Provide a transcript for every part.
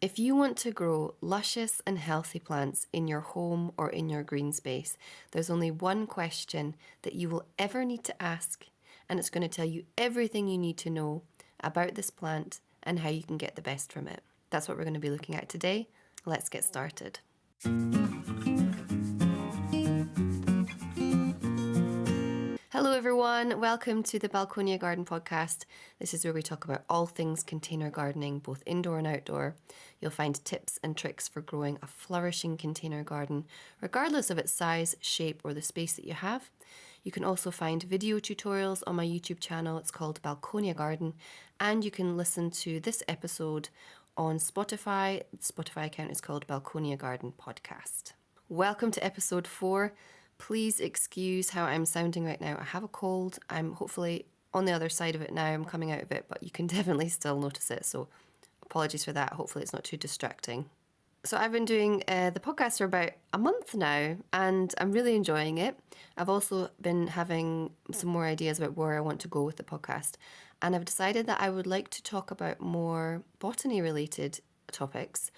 If you want to grow luscious and healthy plants in your home or in your green space, there's only one question that you will ever need to ask, and it's going to tell you everything you need to know about this plant and how you can get the best from it. That's what we're going to be looking at today. Let's get started. Hello everyone, welcome to the Balconia Garden Podcast. This is where we talk about all things container gardening, both indoor and outdoor. You'll find tips and tricks for growing a flourishing container garden, regardless of its size, shape, or the space that you have. You can also find video tutorials on my YouTube channel. It's called Balconia Garden, and you can listen to this episode on Spotify. The Spotify account is called Balconia Garden Podcast. Welcome to episode 4. Please excuse how I'm sounding right now. I have a cold. I'm hopefully on the other side of it now. I'm coming out of it, but you can definitely still notice it. So apologies for that. Hopefully it's not too distracting. So I've been doing the podcast for about a month now, and I'm really enjoying it. I've also been having some more ideas about where I want to go with the podcast. And I've decided that I would like to talk about more botany-related topics,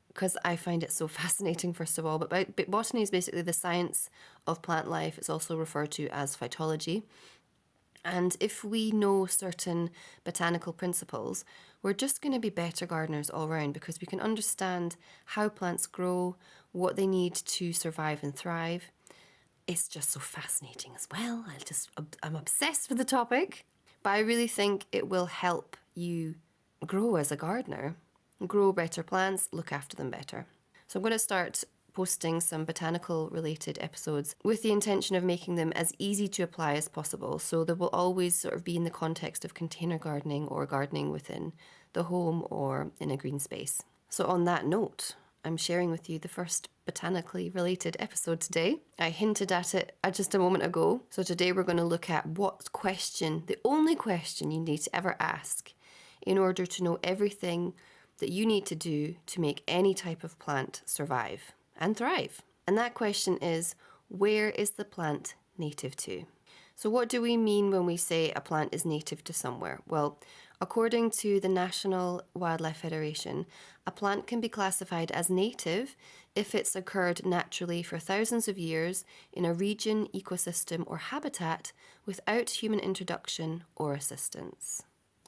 because I find it so fascinating, first of all. But botany is basically the science of plant life. It's also referred to as phytology. And if we know certain botanical principles, we're just going to be better gardeners all around, because we can understand how plants grow, what they need to survive and thrive. It's just so fascinating as well. I'm obsessed with the topic. But I really think it will help you grow as a gardener. Grow better plants, look after them better. So I'm going to start posting some botanical related episodes with the intention of making them as easy to apply as possible. So they will always sort of be in the context of container gardening or gardening within the home or in a green space. So on that note, I'm sharing with you the first botanically related episode today. I hinted at it just a moment ago. So today we're going to look at the only question you need to ever ask in order to know everything that you need to do to make any type of plant survive and thrive. And that question is, where is the plant native to? So what do we mean when we say a plant is native to somewhere? Well, according to the National Wildlife Federation, a plant can be classified as native if it's occurred naturally for thousands of years in a region, ecosystem, or habitat without human introduction or assistance.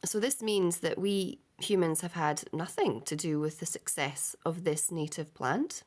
So this means that we humans have had nothing to do with the success of this native plant.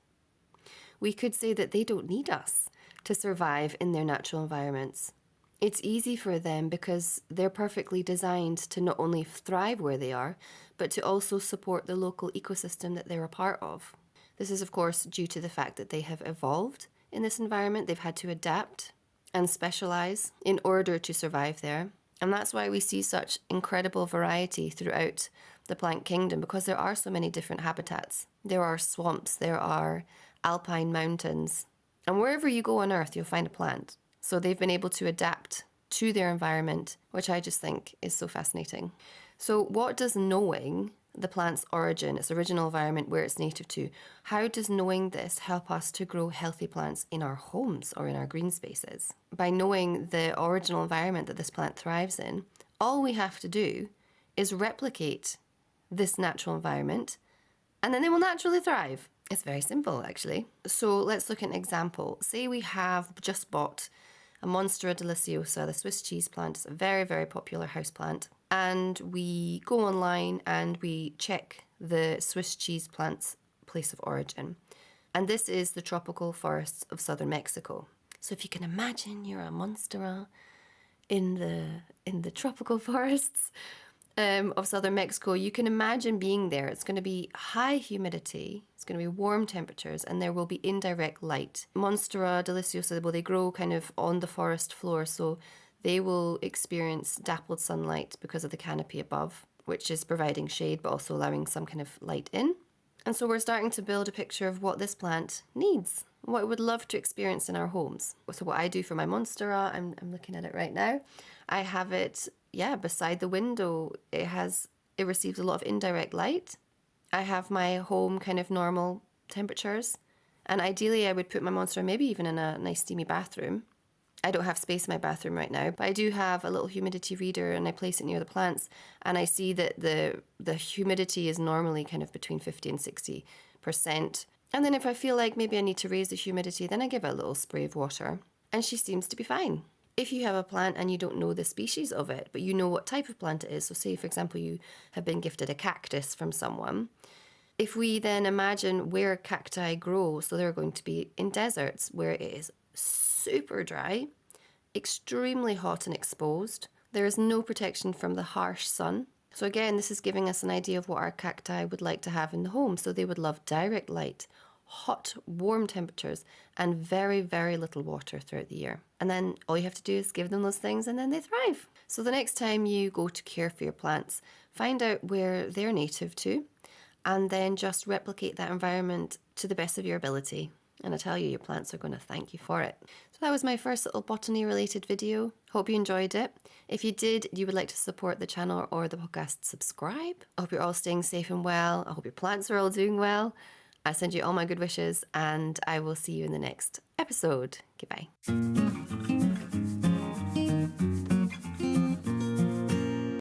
We could say that they don't need us to survive in their natural environments. It's easy for them because they're perfectly designed to not only thrive where they are, but to also support the local ecosystem that they're a part of. This is, of course, due to the fact that they have evolved in this environment. They've had to adapt and specialize in order to survive there. And that's why we see such incredible variety throughout the plant kingdom, because there are so many different habitats. There are swamps, there are alpine mountains, and wherever you go on Earth, you'll find a plant. So they've been able to adapt to their environment, which I just think is so fascinating. So what does knowing the plant's origin, its original environment, where it's native to, how does knowing this help us to grow healthy plants in our homes or in our green spaces? By knowing the original environment that this plant thrives in, all we have to do is replicate this natural environment, and then they will naturally thrive. It's very simple, actually. So let's look at an example. Say we have just bought a Monstera deliciosa, the Swiss cheese plant. It's a very, very popular houseplant. And we go online and we check the Swiss cheese plant's place of origin. And this is the tropical forests of southern Mexico. So if you can imagine you're a Monstera in the tropical forests of southern Mexico, you can imagine being there. It's going to be high humidity, it's going to be warm temperatures, and there will be indirect light. Monstera deliciosa, well, they grow kind of on the forest floor, so they will experience dappled sunlight because of the canopy above, which is providing shade but also allowing some kind of light in. And so we're starting to build a picture of what this plant needs, what it would love to experience in our homes. So what I do for my Monstera, I'm looking at it right now. I have it, beside the window. It receives a lot of indirect light. I have my home kind of normal temperatures. And ideally I would put my Monstera maybe even in a nice steamy bathroom. I don't have space in my bathroom right now, but I do have a little humidity reader and I place it near the plants, and I see that the humidity is normally kind of between 50 and 60%. And then if I feel like maybe I need to raise the humidity, then I give it a little spray of water, and she seems to be fine. If you have a plant and you don't know the species of it, but you know what type of plant it is, so say for example you have been gifted a cactus from someone, if we then imagine where cacti grow, so they're going to be in deserts where it is super dry, extremely hot and exposed. There is no protection from the harsh sun. So again, this is giving us an idea of what our cacti would like to have in the home. So they would love direct light, hot, warm temperatures, and very, very little water throughout the year. And then all you have to do is give them those things and then they thrive. So the next time you go to care for your plants, find out where they're native to, and then just replicate that environment to the best of your ability. And I tell you, your plants are going to thank you for it. So that was my first little botany related video. Hope you enjoyed it. If you did, you would like to support the channel or the podcast, subscribe. I hope you're all staying safe and well. I hope your plants are all doing well. I send you all my good wishes, and I will see you in the next episode. Goodbye.